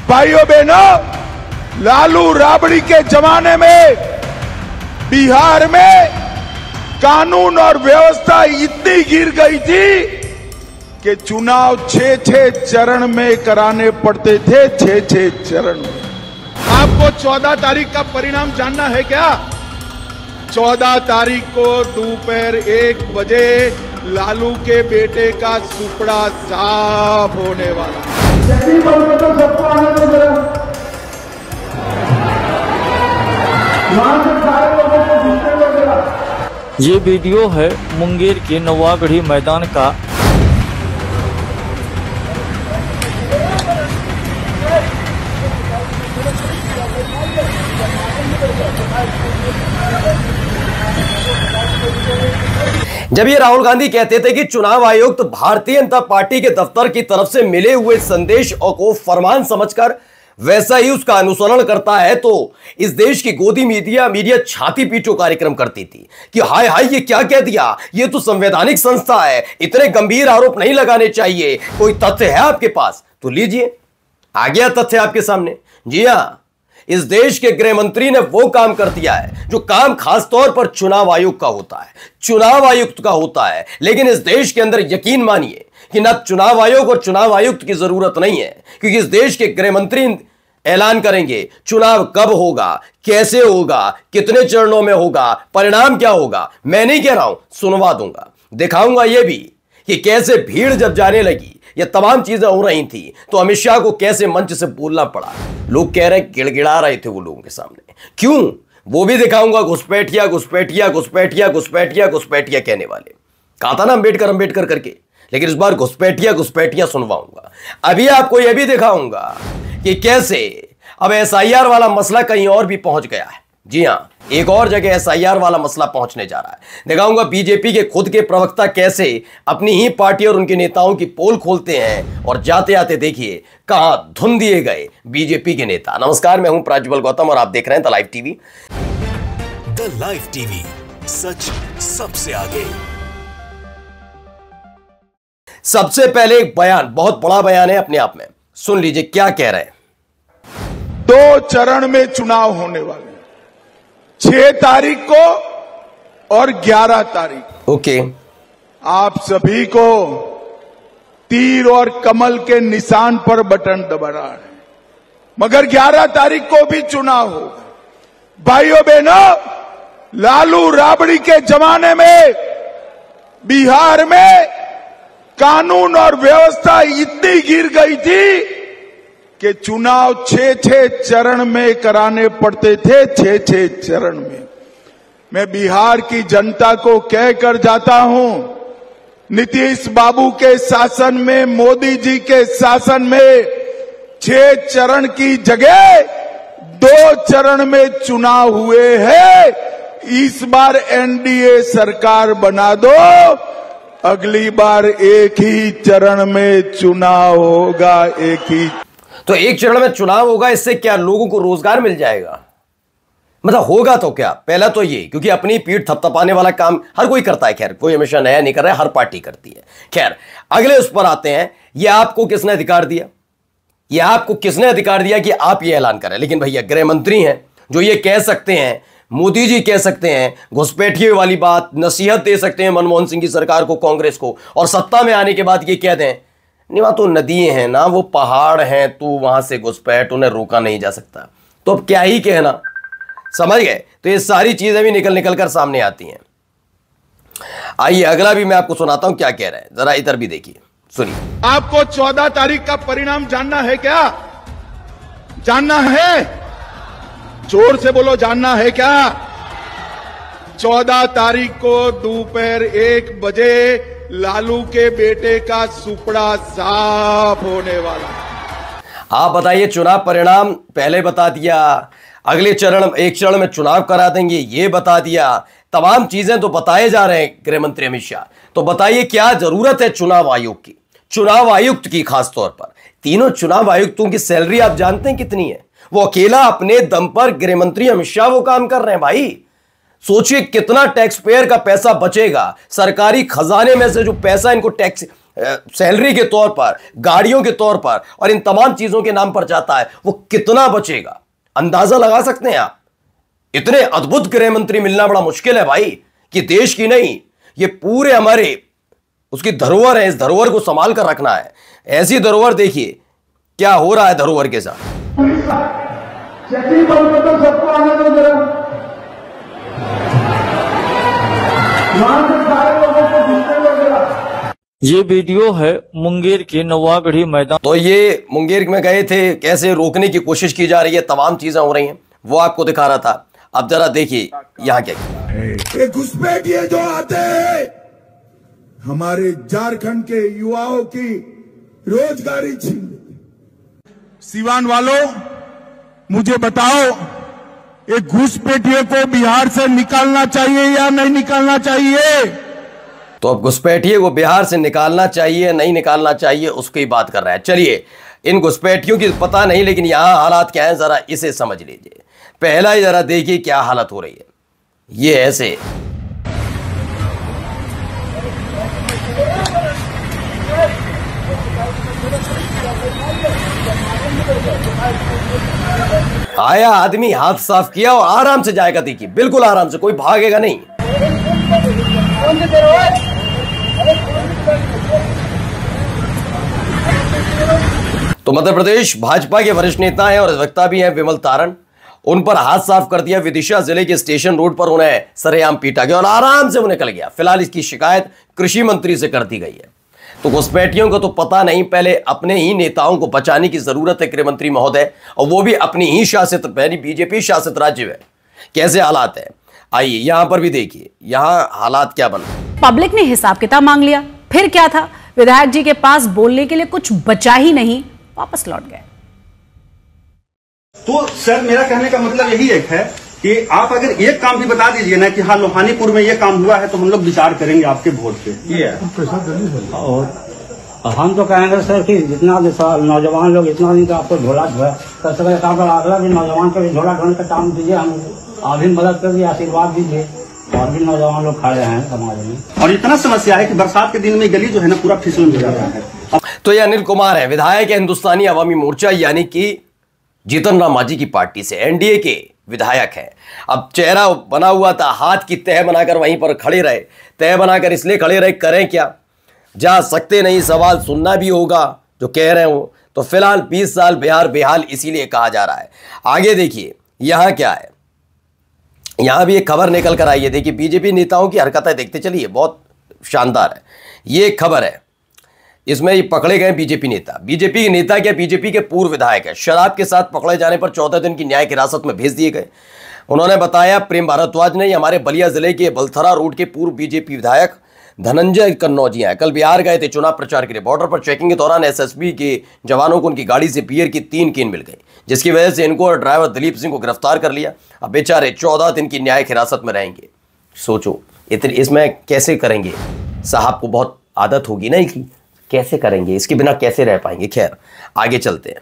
भाइयों बहनों, लालू राबड़ी के जमाने में बिहार में कानून और व्यवस्था इतनी गिर गई थी कि चुनाव 6-6 चरण में कराने पड़ते थे। 6-6 चरण में। आपको 14 तारीख का परिणाम जानना है क्या? 14 तारीख को दोपहर 1 बजे लालू के बेटे का सुपड़ा साफ होने वाला। सबको आने दो जरा। ये वीडियो है मुंगेर के नवागढ़ी मैदान का। जब ये राहुल गांधी कहते थे कि चुनाव आयोग तो भारतीय जनता पार्टी के दफ्तर की तरफ से मिले हुए संदेश और को फरमान समझकर वैसा ही उसका अनुसरण करता है, तो इस देश की गोदी मीडिया छाती पीटो कार्यक्रम करती थी कि हाय हाय ये क्या कह दिया, ये तो संवैधानिक संस्था है, इतने गंभीर आरोप नहीं लगाने चाहिए। कोई तथ्य है आपके पास तो लीजिए, आ गया तथ्य आपके सामने। जी हां, इस देश के गृह मंत्री ने वो काम कर दिया है जो काम खासतौर पर चुनाव आयोग का होता है, चुनाव आयुक्त का होता है। लेकिन इस देश के अंदर यकीन मानिए कि न चुनाव आयोग और चुनाव आयुक्त की जरूरत नहीं है, क्योंकि इस देश के गृह मंत्री ऐलान करेंगे चुनाव कब होगा, कैसे होगा, कितने चरणों में होगा, परिणाम क्या होगा। मैं नहीं कह रहा हूं, सुनवा दूंगा, दिखाऊंगा ये भी कि कैसे भीड़ जब जाने लगी, ये तमाम चीजें हो रही थी, तो अमित शाह को कैसे मंच से बोलना पड़ा। लोग कह रहे हैं गिड़गिड़ा रहे थे वो लोगों के सामने, क्यों, वो भी दिखाऊंगा। घुसपैठिया घुसपैठिया घुसपैठिया घुसपैठिया घुसपैठिया कहने वाले, कहा था ना अंबेडकर करके, लेकिन इस बार घुसपैठिया सुनवाऊंगा। अभी आपको यह भी दिखाऊंगा कि कैसे अब एसआईआर वाला मसला कहीं और भी पहुंच गया है। जी हां, एक और जगह एसआईआर वाला मसला पहुंचने जा रहा है। दिखाऊंगा बीजेपी के खुद के प्रवक्ता कैसे अपनी ही पार्टी और उनके नेताओं की पोल खोलते हैं, और जाते आते देखिए कहां धुन दिए गए बीजेपी के नेता। नमस्कार, मैं हूं प्राज्वल गौतम और आप देख रहे हैं the live TV. The live TV, सच सबसे आगे। सबसे पहले एक बयान, बहुत बड़ा बयान है अपने आप में, सुन लीजिए क्या कह रहे हैं। 2 चरण में चुनाव होने वाले, 6 तारीख को और 11 तारीख। ओके, आप सभी को तीर और कमल के निशान पर बटन दबा रहा है, मगर 11 तारीख को भी चुनाव होगा। भाइयों बहनों, लालू राबड़ी के जमाने में बिहार में कानून और व्यवस्था इतनी गिर गई थी कि चुनाव 6-6 चरण में कराने पड़ते थे। 6-6 चरण में। मैं बिहार की जनता को कहकर जाता हूं, नीतीश बाबू के शासन में, मोदी जी के शासन में 6 चरण की जगह 2 चरण में चुनाव हुए हैं। इस बार एनडीए सरकार बना दो, अगली बार एक ही चरण में चुनाव होगा। एक ही तो एक चरण में चुनाव होगा, इससे क्या लोगों को रोजगार मिल जाएगा? मतलब होगा तो क्या? पहला तो ये, क्योंकि अपनी पीठ थपथपाने वाला काम हर कोई करता है, खैर कोई हमेशा नया नहीं कर रहा है, हर पार्टी करती है। खैर अगले उस पर आते हैं, ये आपको किसने अधिकार दिया, ये आपको किसने अधिकार दिया कि आप ये ऐलान करें? लेकिन भैया गृह मंत्री हैं जो ये कह सकते हैं, मोदी जी कह सकते हैं घुसपैठिए वाली बात, नसीहत दे सकते हैं मनमोहन सिंह की सरकार को, कांग्रेस को, और सत्ता में आने के बाद ये कह दें नहीं वहां तो नदियां हैं ना, वो पहाड़ हैं, तो वहां से घुसपैठ, उन्हें रोका नहीं जा सकता। तो अब क्या ही कहना, समझ गए? तो ये सारी चीजें भी निकल कर सामने आती हैं। आइए अगला भी मैं आपको सुनाता हूं क्या कह रहे हैं, जरा इधर भी देखिए, सुनिए। आपको 14 तारीख का परिणाम जानना है क्या? जानना है? जोर से बोलो, जानना है क्या? 14 तारीख को दोपहर 1 बजे लालू के बेटे का सुपड़ा साफ होने वाला। आप बताइए, चुनाव परिणाम पहले बता दिया, अगले चरण, एक चरण में चुनाव करा देंगे ये बता दिया, तमाम चीजें तो बताए जा रहे हैं गृह मंत्री अमित शाह। तो बताइए क्या जरूरत है चुनाव आयोग की, चुनाव आयुक्त की खास तौर पर? तीनों चुनाव आयुक्तों की सैलरी आप जानते हैं कितनी है? वो अकेला अपने दम पर गृह मंत्री अमित शाह वो काम कर रहे हैं। भाई सोचिए कितना टैक्स पेयर का पैसा बचेगा, सरकारी खजाने में से जो पैसा इनको टैक्स सैलरी के तौर पर, गाड़ियों के तौर पर और इन तमाम चीजों के नाम पर जाता है, वो कितना बचेगा अंदाजा लगा सकते हैं आप? इतने अद्भुत गृह मंत्री मिलना बड़ा मुश्किल है भाई, कि देश की नहीं, ये पूरे हमारे उसकी धरोहर है, इस धरोहर को संभाल कर रखना है। ऐसी धरोहर देखिए क्या हो रहा है धरोहर के साथ। सबको आने दो जरा, वहां से सारे लोगों को घुसने दो जरा। ये वीडियो है मुंगेर के नवागढ़ी मैदान। तो ये मुंगेर में गए थे, कैसे रोकने की कोशिश की जा रही है, तमाम चीजें हो रही हैं, वो आपको दिखा रहा था। अब जरा देखिए यहाँ क्या, ये घुसपैठिए जो आते हैं हमारे झारखंड के युवाओं की रोजगारी छीन लेते। सीवान वालों मुझे बताओ, ये घुसपैठिए को बिहार से निकालना चाहिए या नहीं निकालना चाहिए? तो अब घुसपैठिए को बिहार से निकालना चाहिए नहीं निकालना चाहिए, उसकी बात कर रहा है। चलिए, इन घुसपैठियों की पता नहीं, लेकिन यहां हालात क्या है जरा इसे समझ लीजिए। पहला ही जरा देखिए क्या हालत हो रही है। ये ऐसे आया आदमी, हाथ साफ किया और आराम से जाएगा। देखिए बिल्कुल आराम से, कोई भागेगा नहीं। तो मध्य प्रदेश भाजपा के वरिष्ठ नेता हैं और वक्ता भी हैं विमल तारण, उन पर हाथ साफ कर दिया। विदिशा जिले के स्टेशन रोड पर उन्हें सरेआम पीटा गया और आराम से वो निकल गया। फिलहाल इसकी शिकायत कृषि मंत्री से कर दी गई है। तो घुसपैठियों को तो पता नहीं, पहले अपने ही नेताओं को बचाने की जरूरत है गृह मंत्री महोदय, और वो भी अपनी ही शासित, बीजेपी शासित राज्य में कैसे हालात है। आइए यहां पर भी देखिए यहां हालात क्या बने। पब्लिक ने हिसाब किताब मांग लिया, फिर क्या था, विधायक जी के पास बोलने के लिए कुछ बचा ही नहीं, वापस लौट गए। तो सर मेरा कहने का मतलब यही एक है कि आप अगर एक काम भी बता दीजिए ना कि हाँ लोहानीपुर में ये काम हुआ है, तो हम लोग विचार करेंगे आपके वोट पे। ये और हम तो कहेंगे सर कि जितना नौजवान लोग इतना दिन का आपको झोला अगला भी नौजवान का भी झोला ढोने का काम दीजिए, हम अभी मदद कर दिए, आशीर्वाद दीजिए। और भी नौजवान लोग खड़े हैं समाज में, और इतना समस्या है कि बरसात के दिन में गली जो है ना पूरा फिसल हो जाता है। तो ये अनिल कुमार है, विधायक है हिंदुस्तानी अवामी मोर्चा यानी कि जीतन राम मांझी की पार्टी से, एनडीए के विधायक है। अब चेहरा बना हुआ था, हाथ की तह बनाकर वहीं पर खड़े रहे। तह बनाकर इसलिए खड़े रहे, करें क्या, जा सकते नहीं, सवाल सुनना भी होगा जो कह रहे हो। तो फिलहाल 20 साल बिहार बेहाल इसीलिए कहा जा रहा है। आगे देखिए यहां क्या है, यहां भी एक खबर निकल कर आई है। देखिए बीजेपी नेताओं की हरकतें देखते चलिए, बहुत शानदार है। ये एक खबर है, इसमें ये पकड़े गए बीजेपी नेता। बीजेपी के नेता क्या, बीजेपी के पूर्व विधायक है। शराब के साथ पकड़े जाने पर 14 दिन की न्यायिक हिरासत में भेज दिए गए। उन्होंने बताया, प्रेम भारद्वाज ने, हमारे बलिया जिले के बलथरा रोड के पूर्व बीजेपी विधायक धनंजय कन्नौजिया है। कल बिहार गए थे चुनाव प्रचार के लिए। बॉर्डर पर चेकिंग के दौरान एसएसबी के जवानों को उनकी गाड़ी से बियर की 3 केन मिल गई, जिसकी वजह से इनको और ड्राइवर दिलीप सिंह को गिरफ्तार कर लिया। अब बेचारे 14 दिन की न्यायिक हिरासत में रहेंगे। सोचो इतनी, इसमें कैसे करेंगे, साहब को बहुत आदत होगी ना इसकी, कैसे करेंगे, इसके बिना कैसे रह पाएंगे। खैर आगे चलते हैं,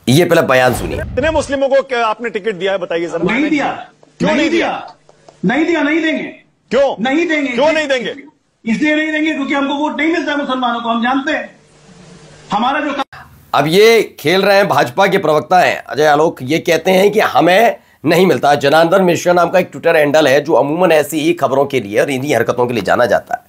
ये पहले बयान सुनिए। कितने मुस्लिमों को क्या आपने टिकट दिया है बताइए सर? नहीं दिया। क्यों नहीं दिया? नहीं दिया, नहीं देंगे। क्यों नहीं देंगे? क्यों नहीं देंगे? इसलिए नहीं देंगे क्योंकि हमको वोट नहीं मिलता है मुसलमानों को, हम जानते हैं हमारा जो। अब ये खेल रहे हैं, भाजपा के प्रवक्ता हैं अजय आलोक, ये कहते हैं कि हमें नहीं मिलता। जनार्दन मिश्रा नाम का एक ट्विटर हैंडल है जो अमूमन ऐसी ही खबरों के लिए और इन्हीं हरकतों के लिए जाना जाता है।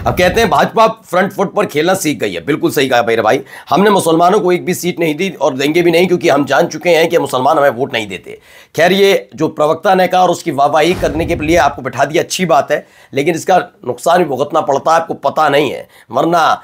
अब कहते हैं भाजपा फ्रंट फुट पर खेलना सीख गई है। बिल्कुल सही कहा मेरे भाई, हमने मुसलमानों को एक भी सीट नहीं दी और देंगे भी नहीं, क्योंकि हम जान चुके हैं कि मुसलमान हमें वोट नहीं देते। खैर ये जो प्रवक्ता ने कहा और उसकी वाहवाही करने के लिए आपको बैठा दिया, अच्छी बात है, लेकिन इसका नुकसान भी भुगतना पड़ता है, आपको पता नहीं है। वरना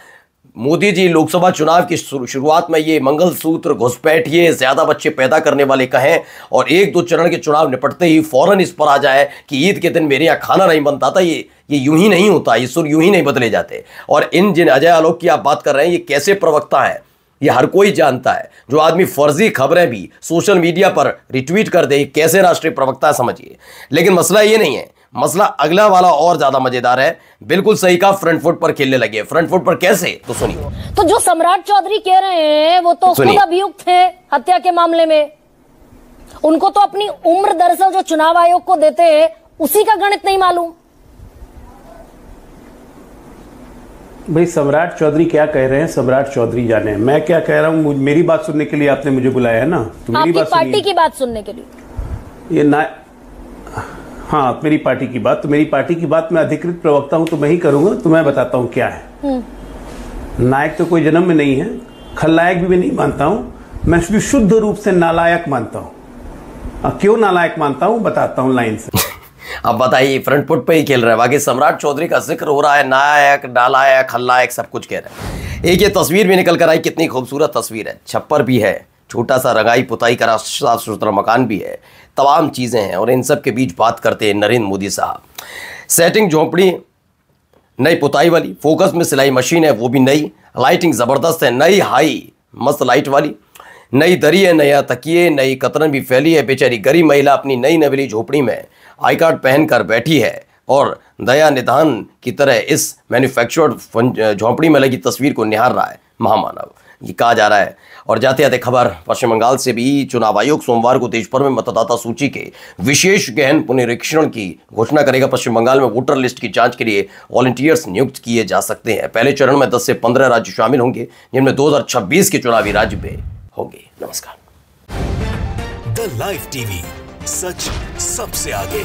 मोदी जी लोकसभा चुनाव की शुरुआत में ये मंगलसूत्र, घुसपैठिए, ज्यादा बच्चे पैदा करने वाले कहें और 1-2 चरण के चुनाव निपटते ही फौरन इस पर आ जाए कि ईद के दिन मेरे यहाँ खाना नहीं बनता था, ये यूं ही नहीं होता, ये सुर यूं ही नहीं बदले जाते। और इन जिन अजय आलोक की आप बात कर रहे हैं, ये कैसे प्रवक्ता हैं ये हर कोई जानता है। जो आदमी फर्जी खबरें भी सोशल मीडिया पर रिट्वीट कर दे, कैसे राष्ट्रीय प्रवक्ता समझिए। लेकिन मसला ये नहीं है, मसला अगला वाला और ज्यादा मजेदार है। बिल्कुल सही कहा, फ्रंट फुट पर खेलने लगे। फ्रंट फुट पर कैसे, तो सुनिए। तो जो सम्राट चौधरी कह रहे हैं वो तो खुद अभियुक्त थे हत्या के मामले में। उनको तो अपनी उम्र दरअसल जो चुनाव आयोग को देते हैं उसी का गणित नहीं मालूम। भाई सम्राट चौधरी क्या कह रहे हैं सम्राट चौधरी जाने, मैं क्या कह रहा हूँ। मेरी बात सुनने के लिए आपने मुझे बुलाया है ना, तो मेरी बात पार्टी की बात सुनने के लिए। ये ना, हाँ मेरी पार्टी की बात, तो मेरी पार्टी की बात मैं अधिकृत प्रवक्ता हूँ तो मैं ही करूंगा। तो मैं बताता हूँ क्या है। नायक तो कोई जन्म में नहीं है, खलनायक भी मैं नहीं मानता हूँ, मैं शुद्ध रूप से नालायक मानता हूँ। क्यों नालायक मानता हूँ बताता हूँ लाइन से। अब बताइए, फ्रंट फुट पे ही खेल रहे हैं। बाकी सम्राट चौधरी का जिक्र हो रहा है, नायक नालायक खलनायक सब कुछ कह रहे हैं। एक ये तस्वीर भी निकल कर आई, कितनी खूबसूरत तस्वीर है। छप्पर भी है, छोटा सा रंगाई पुताई करा साफ सुथरा मकान भी है, तमाम चीज़ें हैं। और इन सब के बीच बात करते हैं नरेंद्र मोदी साहब। सेटिंग झोंपड़ी नई पुताई वाली, फोकस में सिलाई मशीन है वो भी नई, लाइटिंग ज़बरदस्त है, नई हाई मस्त लाइट वाली, नई दरी है, नया तकिए, नई कतरन भी फैली है। बेचारी गरीब महिला अपनी नई नवेली झोपड़ी में आई कार्ड पहनकर बैठी है और दया निधान की तरह इस मैन्युफैक्चर्ड झोंपड़ी में लगी तस्वीर को निहार रहा है महामानव, ये कहा जा रहा है। और जाते जाते खबर पश्चिम बंगाल से भी। चुनाव आयोग सोमवार को देश भर में मतदाता सूची के विशेष गहन पुनरीक्षण की घोषणा करेगा। पश्चिम बंगाल में वोटर लिस्ट की जांच के लिए वॉलंटियर्स नियुक्त किए जा सकते हैं। पहले चरण में 10 से 15 राज्य शामिल होंगे, जिनमें 2026 के चुनावी राज्य में होंगे। नमस्कार। द लाइव टीवी, सच सबसे आगे।